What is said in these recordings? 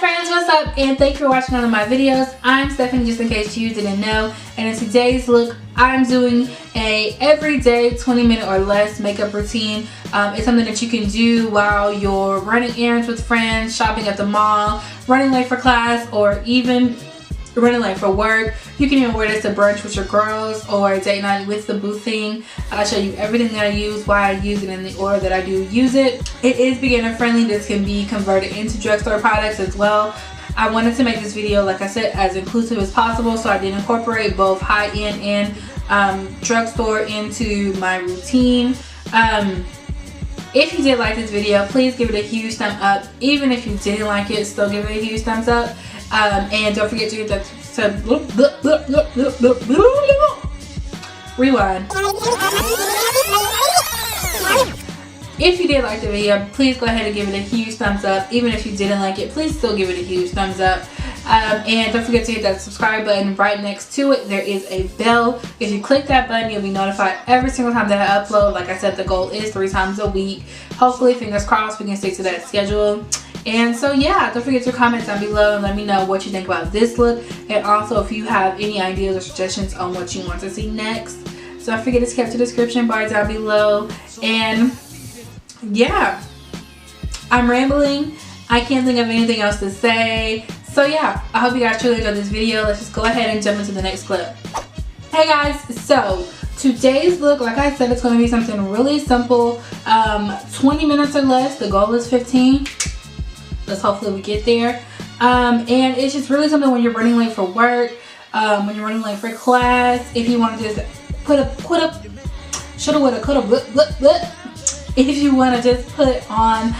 friends, what's up? And thank you for watching one of my videos. I'm Stephanie, just in case you didn't know. And in today's look, I'm doing a everyday 20-minute or less makeup routine. It's something that you can do while you're running errands with friends, shopping at the mall, running late for class, or even running late for work. You can even wear this to brunch with your girls or date night with the boo thing. I'll show you everything that I use, why I use it, in the order that I do use it. It is beginner friendly. This can be converted into drugstore products as well. I wanted to make this video, like I said, as inclusive as possible, so I did incorporate both high-end and drugstore into my routine. If you did like this video, please give it a huge thumb up. Even if you didn't like it, still give it a huge thumbs up. And don't forget to hit that rewind. If you did like the video, please go ahead and give it a huge thumbs up. Even if you didn't like it, please still give it a huge thumbs up. And don't forget to hit that subscribe button. Right next to it, there is a bell. If you click that button, you'll be notified every single time that I upload. Like I said, the goal is 3 times a week. Hopefully, fingers crossed, we can stick to that schedule. And so yeah, don't forget to comment down below and let me know what you think about this look, and also if you have any ideas or suggestions on what you want to see next. So don't forget to check the description bar down below. And yeah, I'm rambling. I can't think of anything else to say. So yeah, I hope you guys truly enjoyed this video. Let's just go ahead and jump into the next clip. Hey guys, so today's look, like I said, it's going to be something really simple. 20 minutes or less. The goal is 15. Let's hopefully we get there. And it's just really something when you're running late for work, when you're running late for class. If you want to just shoulda, woulda, coulda, blah. If you want to just put on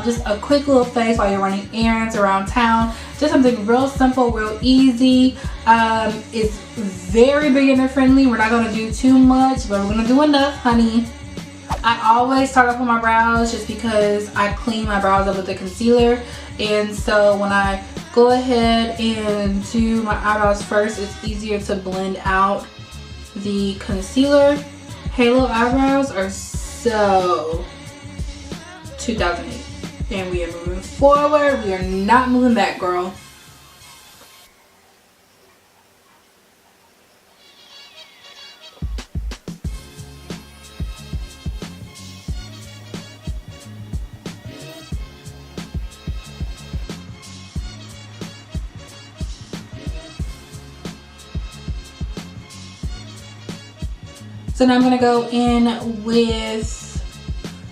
just a quick little face while you're running errands around town, just something real simple, real easy. It's very beginner friendly. We're not going to do too much, but we're going to do enough, honey. I always start off with my brows just because I clean my brows up with the concealer, and so when I go ahead and do my eyebrows first, it's easier to blend out the concealer. Halo eyebrows are so 2008, and we are moving forward. We are not moving back, girl. So now I'm going to go in with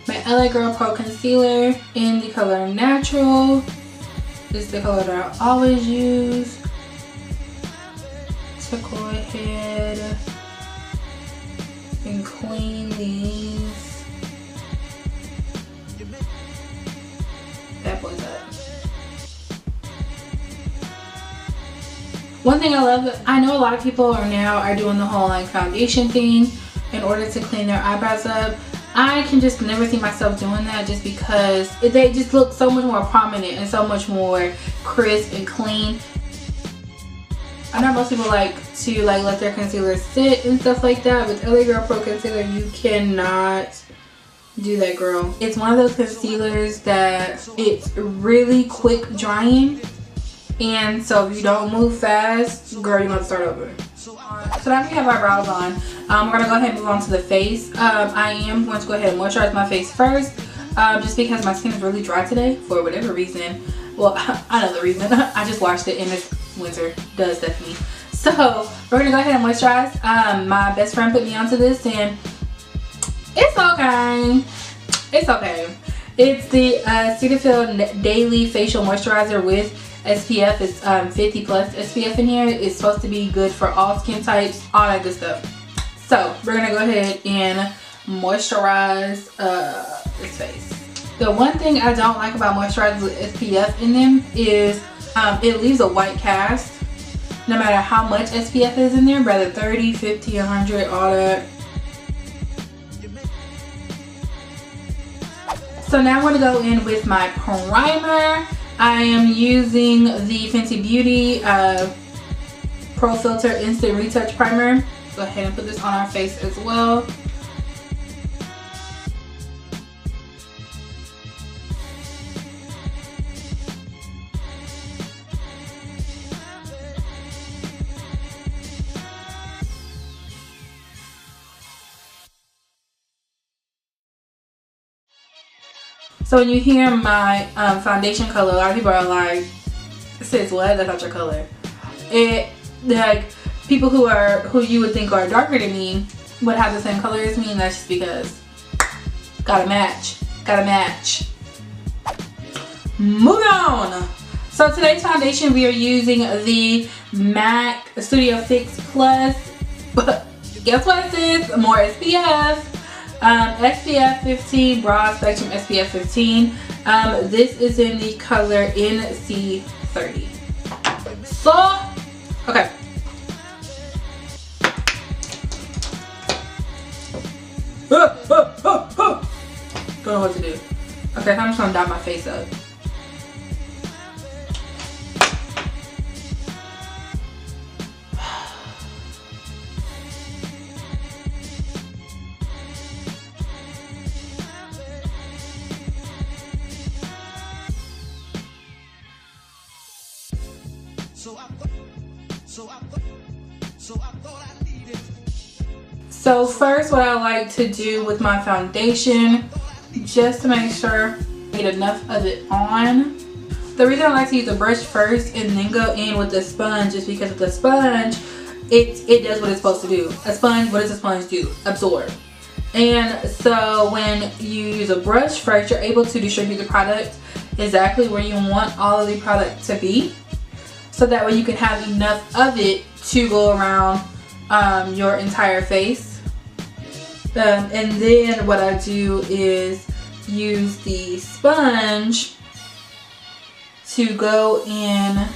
my LA Girl Pro Concealer in the color Natural. This is the color that I always use to go ahead and clean these bad boys up. One thing I love, I know a lot of people are doing the whole like foundation thing in order to clean their eyebrows up. I can just never see myself doing that, just because they just look so much more prominent and so much more crisp and clean. I know most people like to let their concealer sit and stuff like that. With LA Girl Pro Concealer, you cannot do that, girl. It's one of those concealers that it's really quick drying, and so if you don't move fast, girl, you're gonna start over. So now we have our brows on. We're gonna go ahead and move on to the face. I am going to go ahead and moisturize my face first, just because my skin is really dry today for whatever reason. Well, I know the reason. I just washed it and it's winter. Does Stephanie. So we're gonna go ahead and moisturize. My best friend put me onto this, and it's okay. It's okay. It's the Cetaphil Daily Facial Moisturizer with SPF. It's 50 plus SPF in here. It's supposed to be good for all skin types, all that good stuff. So we're gonna go ahead and moisturize this face. The one thing I don't like about moisturizers with SPF in them is it leaves a white cast no matter how much SPF is in there, whether 30, 50, 100, all that. So now I'm going to go in with my primer. I am using the Fenty Beauty Pro Filter Instant Retouch Primer. Go ahead and put this on our face as well. So when you hear my foundation color, a lot of people are like, sis, what? That's not your color. It, like, people who you would think are darker than me would have the same color as me, and that's just because gotta match. Gotta match. Moving on. So today's foundation, we are using the MAC Studio Fix Plus. Guess what it is? More SPF. SPF 15, broad spectrum SPF 15. This is in the color NC30. So, okay. Don't know what to do. Okay, I'm just gonna dot my face up. So first, what I like to do with my foundation, just to make sure I get enough of it on. The reason I like to use the brush first and then go in with the sponge is because with the sponge, it does what it's supposed to do. A sponge, what does a sponge do? Absorb. And so when you use a brush first, you're able to distribute the product exactly where you want all of the product to be. So that way you can have enough of it to go around your entire face. And then what I do is use the sponge to go in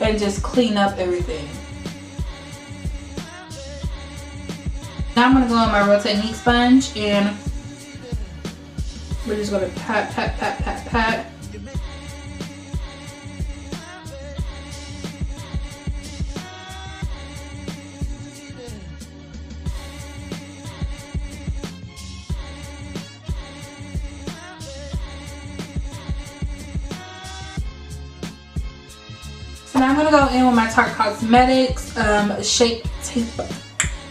and just clean up everything. Now I'm going to go on my Real Technique sponge and we're just going to pat, pat, pat, pat, pat. So now I'm going to go in with my Tarte Cosmetics Shape Tape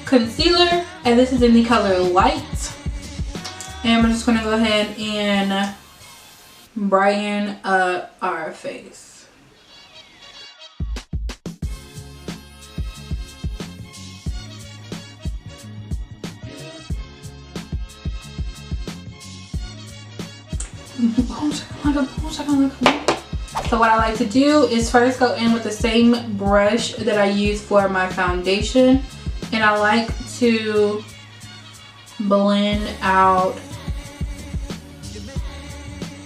Concealer, and this is in the color Light. And we're just going to go ahead and brighten up our face. So what I like to do is first go in with the same brush that I use for my foundation, and I like to blend out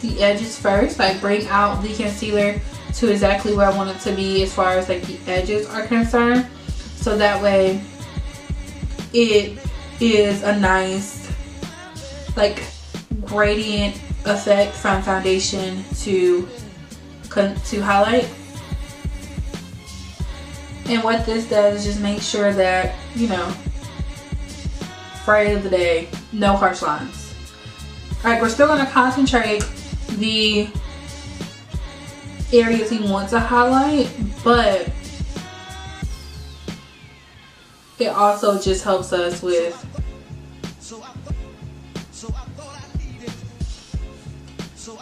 the edges first, like bring out the concealer to exactly where I want it to be as far as like the edges are concerned, so that way it is a nice like gradient effect from foundation to highlight. And what this does is just make sure that, you know, Friday of the day, no harsh lines. Alright, we're still going to concentrate the areas we want to highlight, but it also just helps us with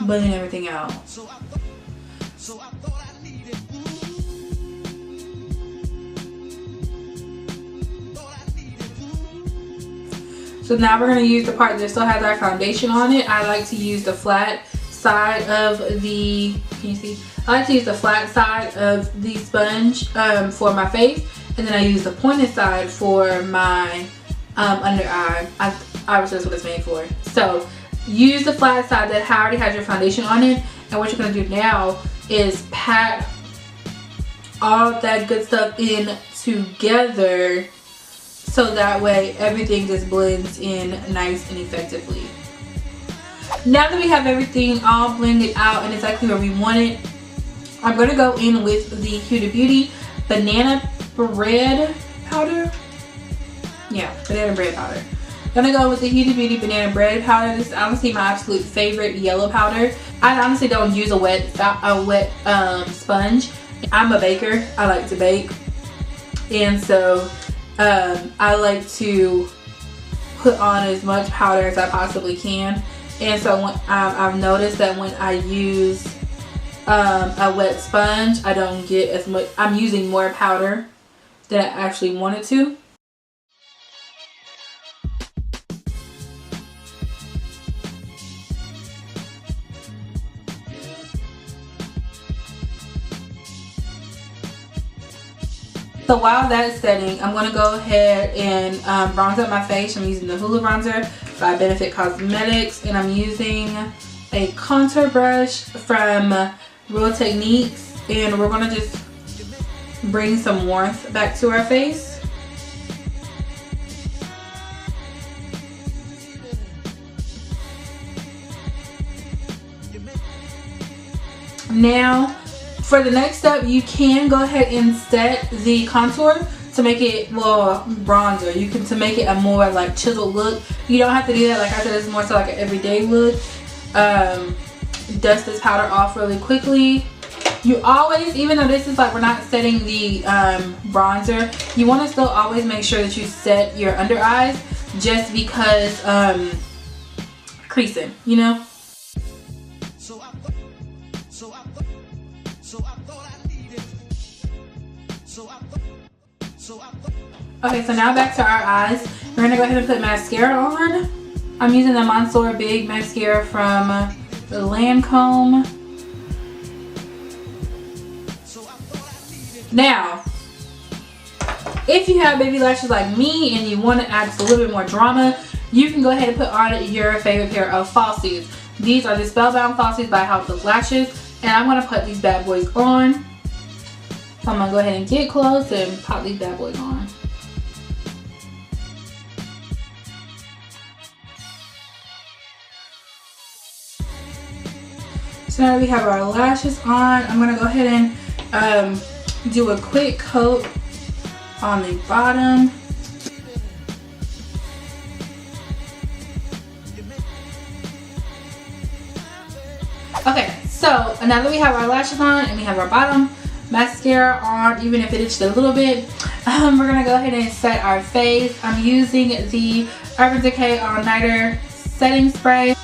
blending everything out. So now we're going to use the part that still has our foundation on it. I like to use the flat side of the, can you see? I like to use the flat side of the sponge for my face, and then I use the pointed side for my under eye. Obviously that's what it's made for. So use the flat side that already has your foundation on it, and what you're going to do now is pat all of that good stuff in together, so that way everything just blends in nice and effectively. Now that we have everything all blended out and exactly where we want it, I'm going to go in with the Huda Beauty Banana Bread Powder. Yeah, Banana Bread Powder. I'm going to go with the Huda Beauty Banana Bread Powder. This is honestly my absolute favorite yellow powder. I honestly don't use a wet sponge. I'm a baker. I like to bake. And so I like to put on as much powder as I possibly can. And so when I've noticed that when I use a wet sponge, I don't get as much. I'm using more powder than I actually wanted to. So while that's setting, I'm going to go ahead and bronze up my face. I'm using the Hoola bronzer by Benefit Cosmetics, and I'm using a contour brush from Real Techniques, and we're going to just bring some warmth back to our face. Now, for the next step, you can go ahead and set the contour to make it, well, bronzer. You can, to make it a more like chiseled look. You don't have to do that. Like I said, it's more so like an everyday look. Dust this powder off really quickly. You always, even though this is like we're not setting the bronzer, you want to still always make sure that you set your under eyes, just because creasing, you know. Okay, so now back to our eyes. We're gonna go ahead and put mascara on. I'm using the Mansour Big Mascara from the Lancome. Now, if you have baby lashes like me and you want to add just a little bit more drama, you can go ahead and put on your favorite pair of falsies. These are the Spellbound falsies by House of Lashes, and I'm gonna put these bad boys on. So I'm gonna go ahead and get close and pop these bad boys on. So now we have our lashes on. I'm gonna go ahead and do a quick coat on the bottom. Okay, so now that we have our lashes on and we have our bottom mascara on, even if it itched a little bit, we're gonna go ahead and set our face. I'm using the Urban Decay All Nighter setting spray.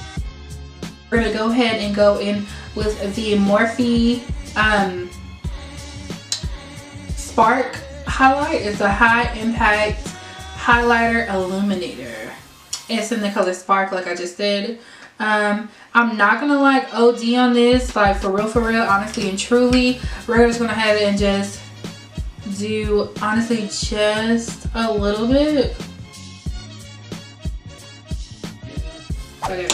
We're gonna go ahead and go in with the Morphe Spark highlight. It's a high impact highlighter illuminator. It's in the color Spark, like I just said. I'm not gonna like OD on this, like for real, honestly and truly. We're just gonna have it and just do, honestly, just a little bit. Okay,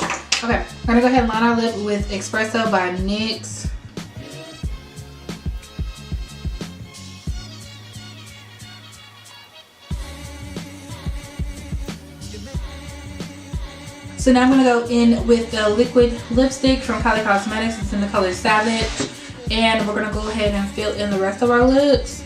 I'm gonna go ahead and line our lip with Espresso by NYX. So now I'm gonna go in with the liquid lipstick from Kylie Cosmetics. It's in the color Savage, and we're gonna go ahead and fill in the rest of our lips.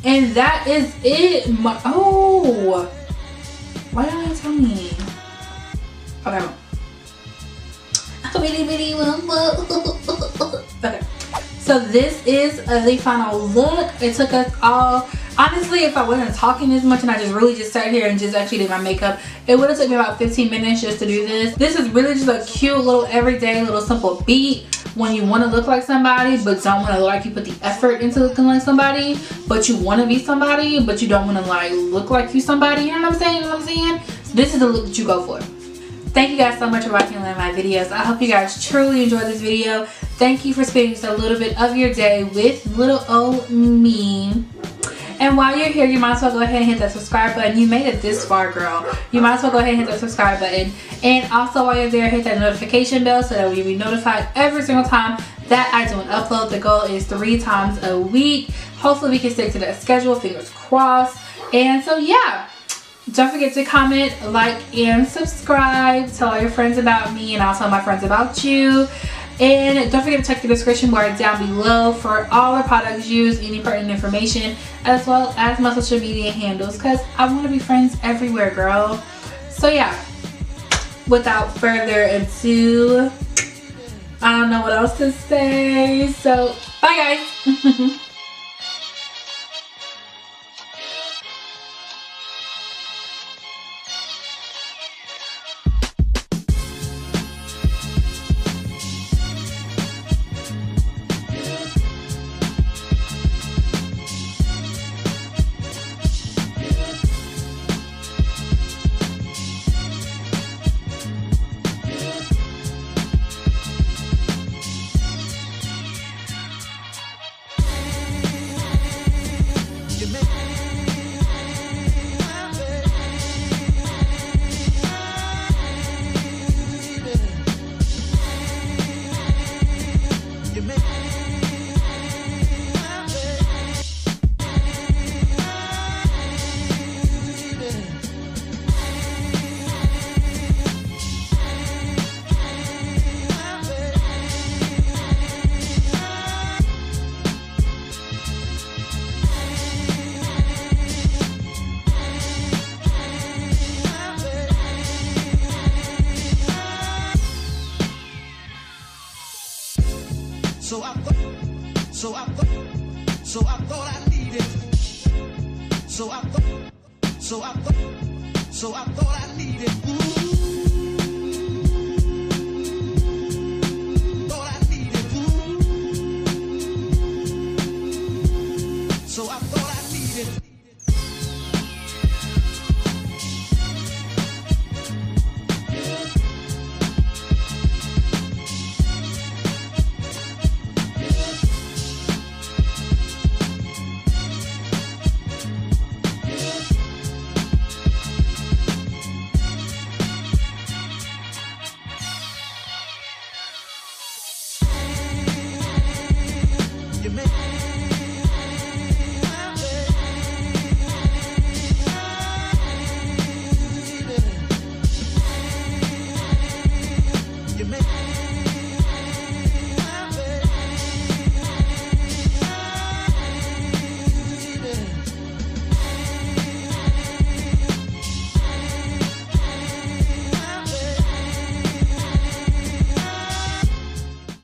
And that is it. Oh, why didn't you tell me? Okay. Okay, so this is the final look. It took us all, honestly, if I wasn't talking as much and I just really just sat here and just actually did my makeup, it would have took me about 15 minutes just to do this. This is really just a cute little everyday little simple beat when you want to look like somebody but don't want to look like you put the effort into looking like somebody, but you want to be somebody but you don't want to like look like you somebody. You know what I'm saying? You know what I'm saying? So this is the look that you go for. Thank you guys so much for watching one of my videos. I hope you guys truly enjoyed this video. Thank you for spending just a little bit of your day with little old me. And while you're here, you might as well go ahead and hit that subscribe button. You made it this far, girl. You might as well go ahead and hit that subscribe button. And also while you're there, hit that notification bell so that you'll be notified every single time that I do an upload. The goal is 3 times a week. Hopefully we can stick to that schedule, fingers crossed. And so yeah. Don't forget to comment, like, and subscribe. Tell all your friends about me, and I'll tell my friends about you. And don't forget to check the description bar down below for all the products used, any pertinent information, as well as my social media handles, because I want to be friends everywhere, girl. So yeah, without further ado, I don't know what else to say. So Bye guys. So I thought I needed. Ooh.